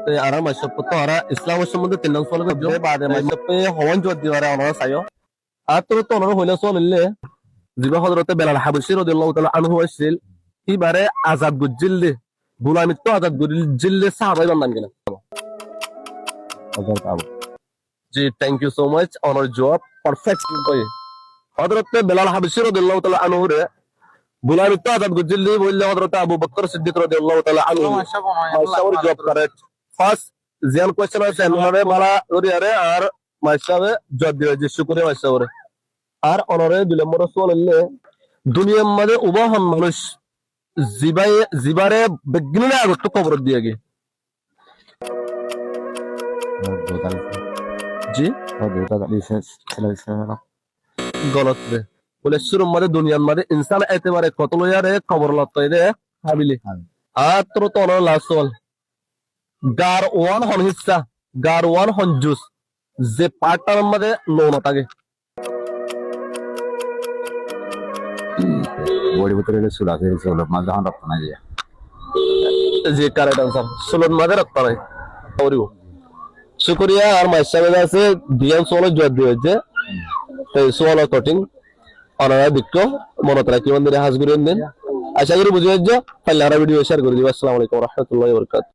ara mashapu to ara islam সম্বন্ধে তিন নাম ফলো করবে বাদে mashapu হওয়ান জোর দিবারে অনরা সাইও আর তো তো অনরা হইলা চললে জিবা হযরতে বেলাল হাবশী রাদিয়াল্লাহু তাআলা আনহু আসিল এবারে আজাদ গুজিল্লে বুলামিত তো আজাদ গুজিল্লে সাহাবাই বান্দান কিনা হযরত আবু জি থ্যাংক ইউ সো মাচ অনর জবাব পারফেক্ট কই হযরতে বেলাল হাবশী রাদিয়াল্লাহু তাআলা আনহু রে বুলামিত তো আজাদ গুজিল্লে বললে হযরত আবু বকর সিদ্দিক রাদিয়াল্লাহু তাআলা আনহু মাশাআল্লাহ জবাব কারেক্ট ফার্স্ট জিয়ান কোশ্চেন আছে এনরে মালা ওরিয়ারে আর মাশাবে জবাব দিও যে শুকরে মাশাবে আর অনরে দুই নম্বর চললে দুনিয়ার মধ্যে উবাহন মানুষ জিবারে বিজ্ঞানে আগত খবর দিয়ে গে জি গলত রে বলে শুরু মধ্যে দুনিয়ার মধ্যে ইনসান এতেবারে কত লয়ারে খবর লত্তই দে হাবিলি আর তোর তো অনর লাস্ট ওয়ান গার ওয়ান হন হিস্সা গার ওয়ান হন জুস যে পার্টটার মধ্যে লোন থাকে বড়ি ভিতরে সুলা আছে সুলা মাঝে হান রক্ত না যায় যে কারেক্ট आंसर সুলন মাঝে রক্ত নাই ওরিও শুকরিয়া আর মাইসাবে আছে দিয়ান সোলো জয় দিয়েছে এই সোলো কটিং অনারা দিকটো মনে রাখি মন্দিরে হাজ করেন দিন আশা করি বুঝে যাচ্ছে তাহলে আর ভিডিও শেয়ার করে দিবা আসসালামু আলাইকুম ওয়া রাহমাতুল্লাহি ওয়া বারাকাতুহু